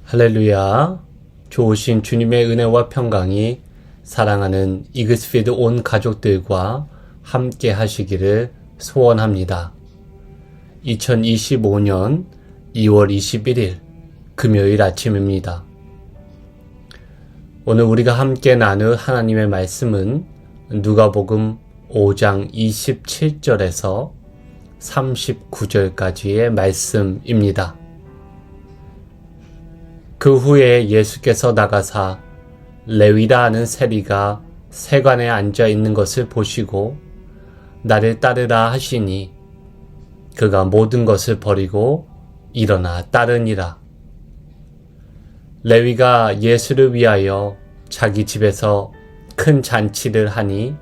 할렐루야. 좋으신 주님의 은혜와 평강이 사랑하는 이그스피드 온 가족들과 함께 하시기를 소원합니다. 2025년 2월 21일 금요일 아침입니다. 오늘 우리가 함께 나눌 하나님의 말씀은 누가복음 5장 27절에서 39절까지의 말씀입니다. 그 후에 예수께서 나가사 레위라 하는 세리가 세관에 앉아 있는 것을 보시고 나를 따르라 하시니 그가 모든 것을 버리고 일어나 따르니라. 레위가 예수를 위하여 자기 집에서 큰 잔치를 하니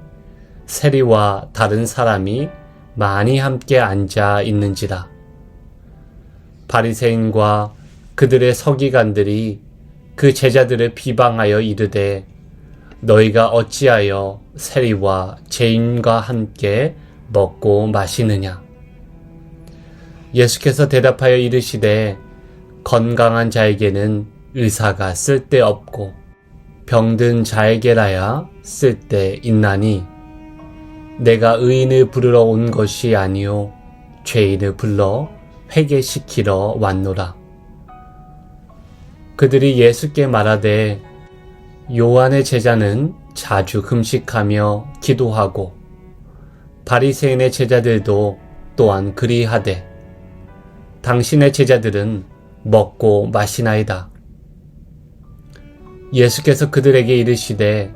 세리와 다른 사람이 많이 함께 앉아 있는지라. 바리새인과 그들의 서기관들이 그 제자들을 비방하여 이르되 너희가 어찌하여 세리와 죄인과 함께 먹고 마시느냐. 예수께서 대답하여 이르시되 건강한 자에게는 의사가 쓸데없고 병든 자에게라야 쓸데있나니 내가 의인을 부르러 온 것이 아니요 죄인을 불러 회개시키러 왔노라. 그들이 예수께 말하되 요한의 제자는 자주 금식하며 기도하고 바리새인의 제자들도 또한 그리하되 당신의 제자들은 먹고 마시나이다. 예수께서 그들에게 이르시되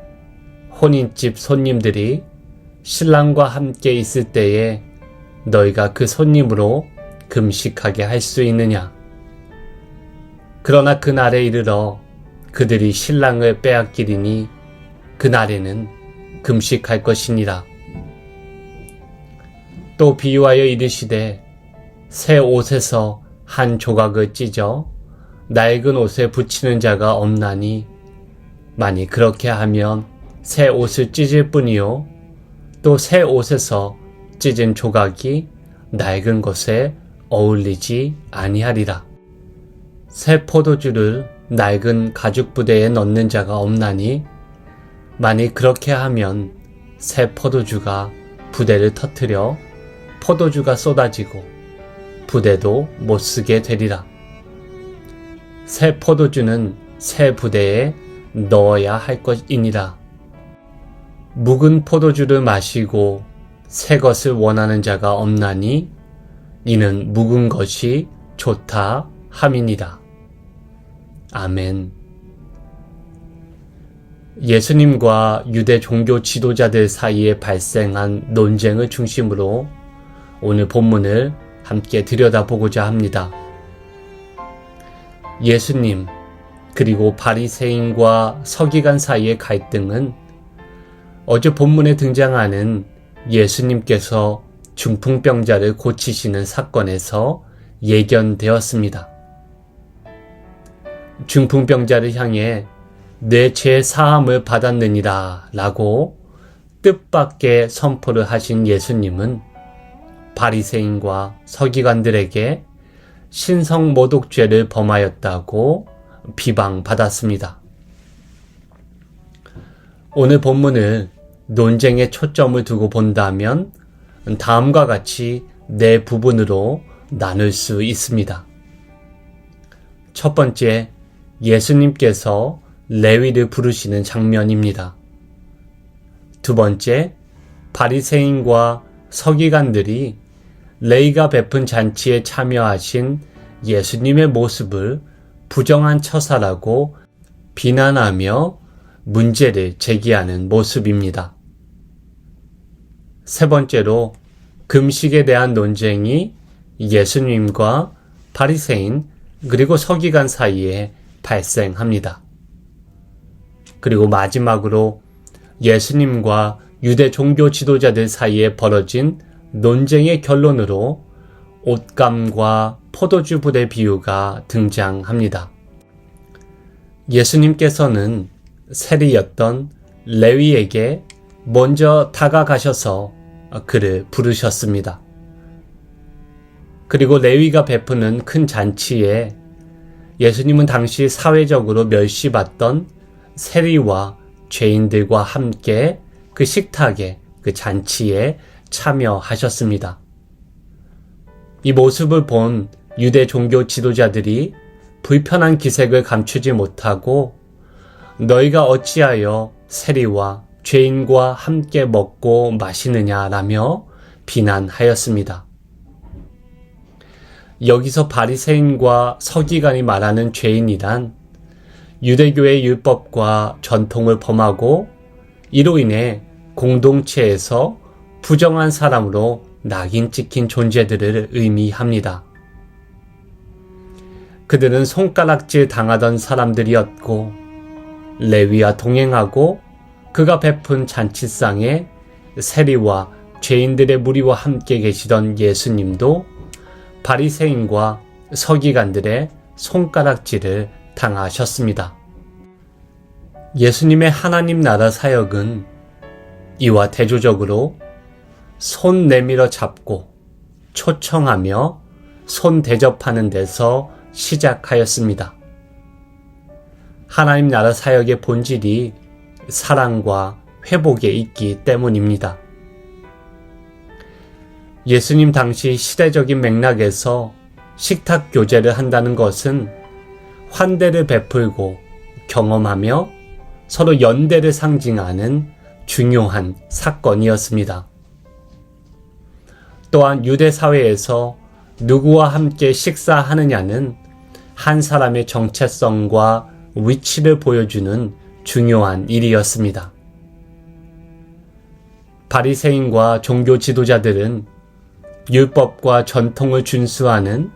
혼인집 손님들이 신랑과 함께 있을 때에 너희가 그 손님으로 금식하게 할 수 있느냐. 그러나 그날에 이르러 그들이 신랑을 빼앗기리니 그날에는 금식할 것이니라. 또 비유하여 이르시되 새 옷에서 한 조각을 찢어 낡은 옷에 붙이는 자가 없나니 만일 그렇게 하면 새 옷을 찢을 뿐이요 또 새 옷에서 찢은 조각이 낡은 것에 어울리지 아니하리라. 새 포도주를 낡은 가죽 부대에 넣는 자가 없나니 만일 그렇게 하면 새 포도주가 부대를 터뜨려 포도주가 쏟아지고 부대도 못쓰게 되리라. 새 포도주는 새 부대에 넣어야 할 것이니라. 묵은 포도주를 마시고 새 것을 원하는 자가 없나니 이는 묵은 것이 좋다 함이니라. 아멘. 예수님과 유대 종교 지도자들 사이에 발생한 논쟁을 중심으로 오늘 본문을 함께 들여다보고자 합니다. 예수님 그리고 바리새인과 서기관 사이의 갈등은 어제 본문에 등장하는 예수님께서 중풍병자를 고치시는 사건에서 예견되었습니다. 중풍병자를 향해 내 죄 사함을 받았느니라 라고 뜻밖의 선포를 하신 예수님은 바리새인과 서기관들에게 신성모독죄를 범하였다고 비방받았습니다. 오늘 본문을 논쟁에 초점을 두고 본다면 다음과 같이 네 부분으로 나눌 수 있습니다. 첫 번째, 예수님께서 레위를 부르시는 장면입니다. 두 번째, 바리새인과 서기관들이 레위가 베푼 잔치에 참여하신 예수님의 모습을 부정한 처사라고 비난하며 문제를 제기하는 모습입니다. 세 번째로, 금식에 대한 논쟁이 예수님과 바리새인 그리고 서기관 사이에 발생합니다. 그리고 마지막으로 예수님과 유대 종교 지도자들 사이에 벌어진 논쟁의 결론으로 옷감과 포도주 부대 비유가 등장합니다. 예수님께서는 세리였던 레위에게 먼저 다가가셔서 그를 부르셨습니다. 그리고 레위가 베푸는 큰 잔치에 예수님은 당시 사회적으로 멸시받던 세리와 죄인들과 함께 그 식탁에, 그 잔치에 참여하셨습니다. 이 모습을 본 유대 종교 지도자들이 불편한 기색을 감추지 못하고 너희가 어찌하여 세리와 죄인과 함께 먹고 마시느냐라며 비난하였습니다. 여기서 바리새인과 서기관이 말하는 죄인이란 유대교의 율법과 전통을 범하고 이로 인해 공동체에서 부정한 사람으로 낙인 찍힌 존재들을 의미합니다. 그들은 손가락질 당하던 사람들이었고 레위와 동행하고 그가 베푼 잔치상에 세리와 죄인들의 무리와 함께 계시던 예수님도 바리새인과 서기관들의 손가락질을 당하셨습니다. 예수님의 하나님 나라 사역은 이와 대조적으로 손 내밀어 잡고 초청하며 손 대접하는 데서 시작하였습니다. 하나님 나라 사역의 본질이 사랑과 회복에 있기 때문입니다. 예수님 당시 시대적인 맥락에서 식탁 교제를 한다는 것은 환대를 베풀고 경험하며 서로 연대를 상징하는 중요한 사건이었습니다. 또한 유대 사회에서 누구와 함께 식사하느냐는 한 사람의 정체성과 위치를 보여주는 중요한 일이었습니다. 바리새인과 종교 지도자들은 율법과 전통을 준수하는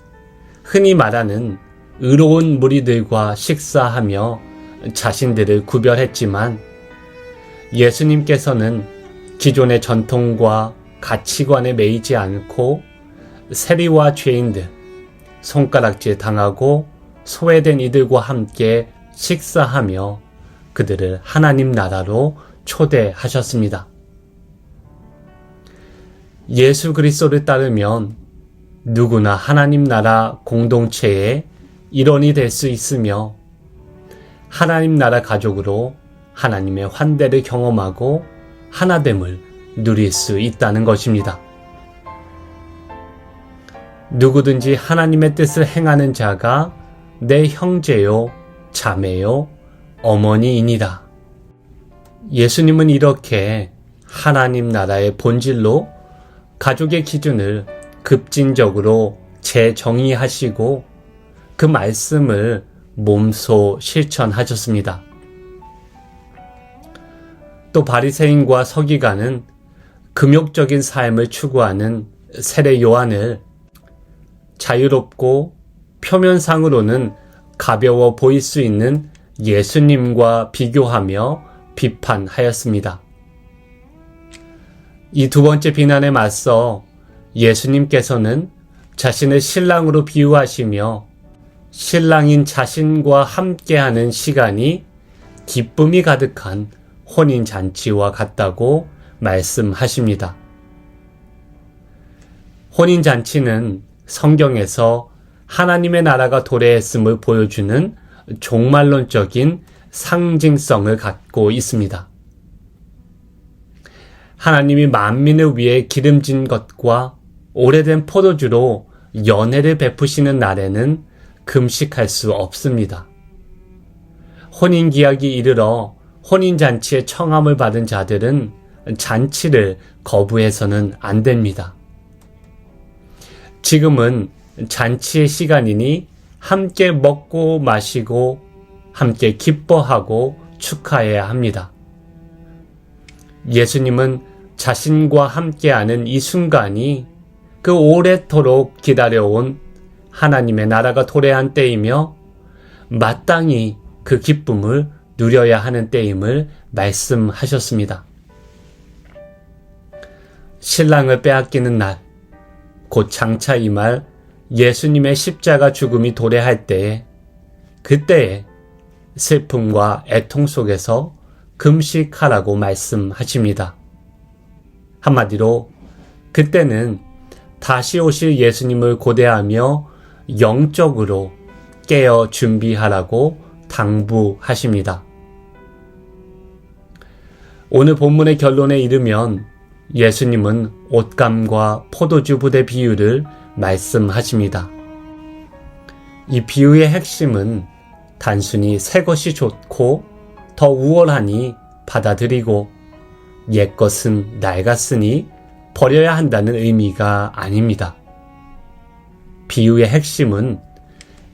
흔히 말하는 의로운 무리들과 식사하며 자신들을 구별했지만 예수님께서는 기존의 전통과 가치관에 매이지 않고 세리와 죄인들, 손가락질 당하고 소외된 이들과 함께 식사하며 그들을 하나님 나라로 초대하셨습니다. 예수 그리스도를 따르면 누구나 하나님 나라 공동체의 일원이 될 수 있으며 하나님 나라 가족으로 하나님의 환대를 경험하고 하나됨을 누릴 수 있다는 것입니다. 누구든지 하나님의 뜻을 행하는 자가 내 형제요, 자매요, 어머니이니라. 예수님은 이렇게 하나님 나라의 본질로 가족의 기준을 급진적으로 재정의하시고 그 말씀을 몸소 실천하셨습니다. 또 바리새인과 서기관은 금욕적인 삶을 추구하는 세례 요한을 자유롭고 표면상으로는 가벼워 보일 수 있는 예수님과 비교하며 비판하였습니다. 이 두 번째 비난에 맞서 예수님께서는 자신을 신랑으로 비유하시며 신랑인 자신과 함께하는 시간이 기쁨이 가득한 혼인잔치와 같다고 말씀하십니다. 혼인잔치는 성경에서 하나님의 나라가 도래했음을 보여주는 종말론적인 상징성을 갖고 있습니다. 하나님이 만민을 위해 기름진 것과 오래된 포도주로 연회를 베푸시는 날에는 금식할 수 없습니다. 혼인기약이 이르러 혼인잔치에 청함을 받은 자들은 잔치를 거부해서는 안 됩니다. 지금은 잔치의 시간이니 함께 먹고 마시고 함께 기뻐하고 축하해야 합니다. 예수님은 자신과 함께하는 이 순간이 그 오래도록 기다려온 하나님의 나라가 도래한 때이며 마땅히 그 기쁨을 누려야 하는 때임을 말씀하셨습니다. 신랑을 빼앗기는 날, 곧 장차 임할 예수님의 십자가 죽음이 도래할 때에 그때에 슬픔과 애통 속에서 금식하라고 말씀하십니다. 한마디로 그때는 다시 오실 예수님을 고대하며 영적으로 깨어 준비하라고 당부하십니다. 오늘 본문의 결론에 이르면 예수님은 옷감과 포도주 부대 비유를 말씀하십니다. 이 비유의 핵심은 단순히 새 것이 좋고 더 우월하니 받아들이고 옛 것은 낡았으니 버려야 한다는 의미가 아닙니다. 비유의 핵심은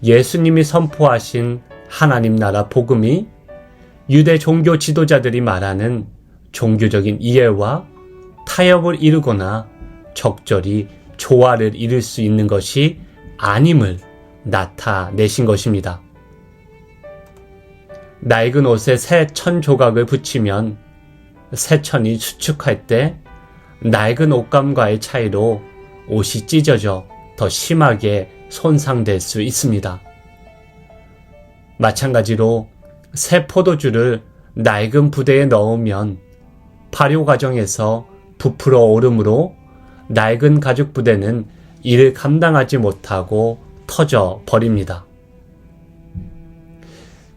예수님이 선포하신 하나님 나라 복음이 유대 종교 지도자들이 말하는 종교적인 이해와 타협을 이루거나 적절히 조화를 이룰 수 있는 것이 아님을 나타내신 것입니다. 낡은 옷에 새 천 조각을 붙이면 새 천이 수축할 때 낡은 옷감과의 차이로 옷이 찢어져 더 심하게 손상될 수 있습니다. 마찬가지로 새 포도주를 낡은 부대에 넣으면 발효 과정에서 부풀어 오르므로 낡은 가죽 부대는 이를 감당하지 못하고 터져 버립니다.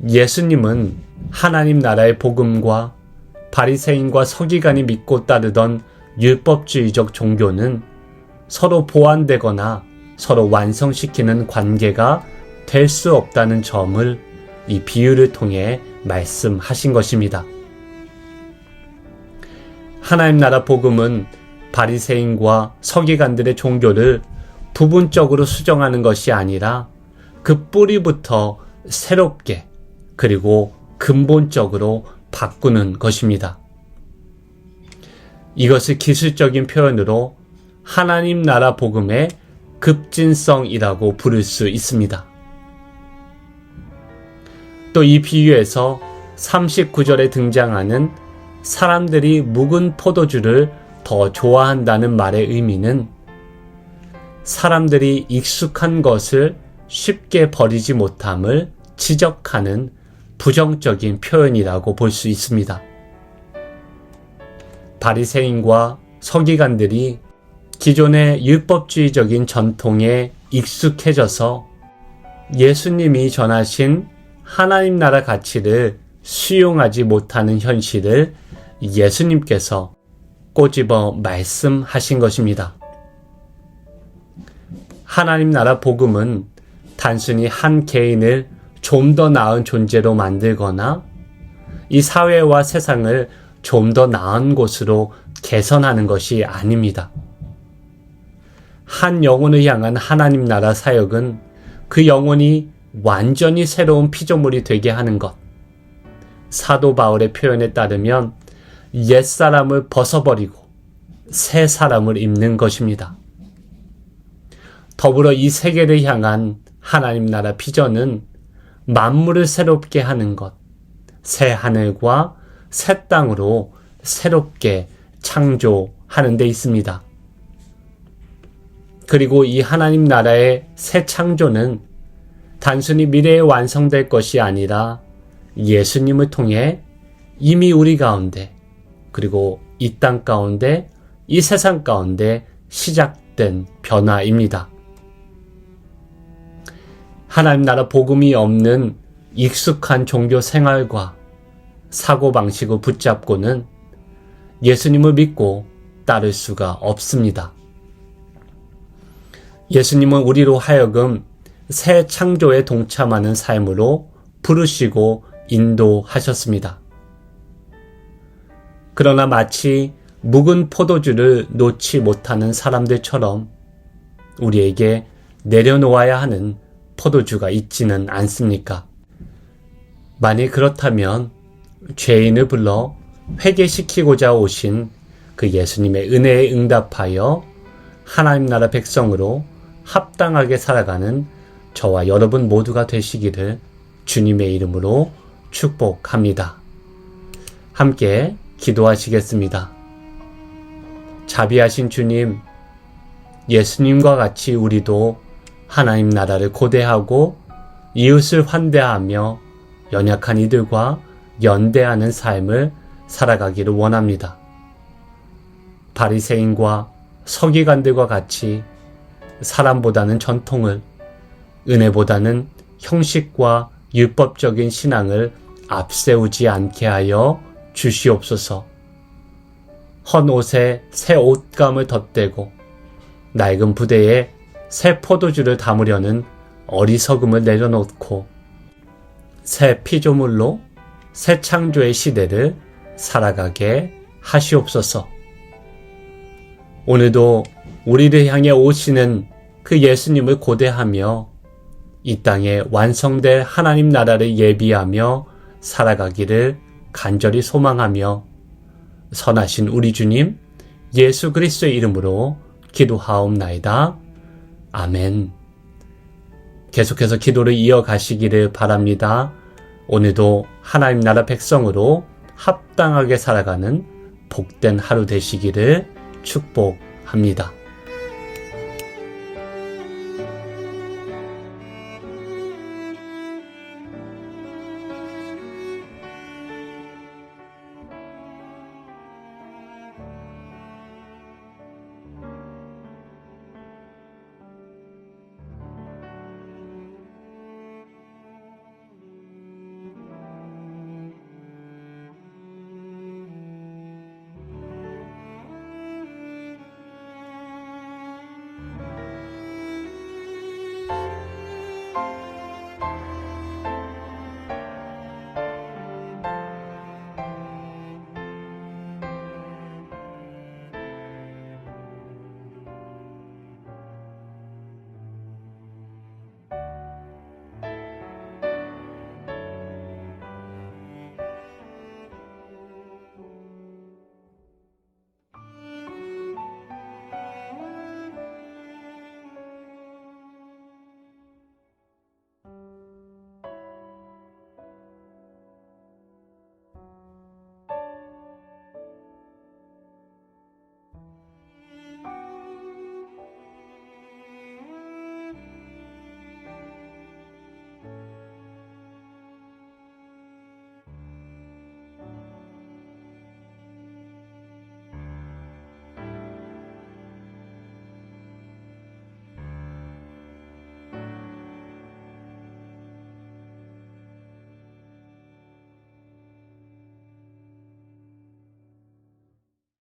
예수님은 하나님 나라의 복음과 바리새인과 서기관이 믿고 따르던 율법주의적 종교는 서로 보완되거나 서로 완성시키는 관계가 될 수 없다는 점을 이 비유를 통해 말씀하신 것입니다. 하나님 나라 복음은 바리새인과 서기관들의 종교를 부분적으로 수정하는 것이 아니라 그 뿌리부터 새롭게 그리고 근본적으로 바꾸는 것입니다. 이것을 기술적인 표현으로 하나님 나라 복음의 급진성이라고 부를 수 있습니다. 또 이 비유에서 39절에 등장하는 사람들이 묵은 포도주를 더 좋아한다는 말의 의미는 사람들이 익숙한 것을 쉽게 버리지 못함을 지적하는 부정적인 표현이라고 볼 수 있습니다. 바리새인과 서기관들이 기존의 율법주의적인 전통에 익숙해져서 예수님이 전하신 하나님 나라 가치를 수용하지 못하는 현실을 예수님께서 꼬집어 말씀하신 것입니다. 하나님 나라 복음은 단순히 한 개인을 좀 더 나은 존재로 만들거나 이 사회와 세상을 좀 더 나은 곳으로 개선하는 것이 아닙니다. 한 영혼을 향한 하나님 나라 사역은 그 영혼이 완전히 새로운 피조물이 되게 하는 것. 사도 바울의 표현에 따르면 옛사람을 벗어버리고 새 사람을 입는 것입니다. 더불어 이 세계를 향한 하나님 나라 비전은 만물을 새롭게 하는 것, 새 하늘과 새 땅으로 새롭게 창조하는 데 있습니다. 그리고 이 하나님 나라의 새 창조는 단순히 미래에 완성될 것이 아니라 예수님을 통해 이미 우리 가운데 그리고 이 땅 가운데 이 세상 가운데 시작된 변화입니다. 하나님 나라 복음이 없는 익숙한 종교 생활과 사고방식을 붙잡고는 예수님을 믿고 따를 수가 없습니다. 예수님은 우리로 하여금 새 창조에 동참하는 삶으로 부르시고 인도하셨습니다. 그러나 마치 묵은 포도주를 놓지 못하는 사람들처럼 우리에게 내려놓아야 하는 포도주가 있지는 않습니까? 만일 그렇다면 죄인을 불러 회개시키고자 오신 그 예수님의 은혜에 응답하여 하나님 나라 백성으로 합당하게 살아가는 저와 여러분 모두가 되시기를 주님의 이름으로 축복합니다. 함께 기도하시겠습니다. 자비하신 주님, 예수님과 같이 우리도 하나님 나라를 고대하고 이웃을 환대하며 연약한 이들과 연대하는 삶을 살아가기를 원합니다. 바리새인과 서기관들과 같이 사람보다는 전통을, 은혜보다는 형식과 율법적인 신앙을 앞세우지 않게 하여 주시옵소서. 헌 옷에 새 옷감을 덧대고 낡은 부대에 새 포도주를 담으려는 어리석음을 내려놓고 새 피조물로 새 창조의 시대를 살아가게 하시옵소서. 오늘도 우리를 향해 오시는 그 예수님을 고대하며 이 땅에 완성될 하나님 나라를 예비하며 살아가기를 간절히 소망하며 선하신 우리 주님 예수 그리스도의 이름으로 기도하옵나이다. 아멘. 계속해서 기도를 이어가시기를 바랍니다. 오늘도 하나님 나라 백성으로 합당하게 살아가는 복된 하루 되시기를 축복합니다.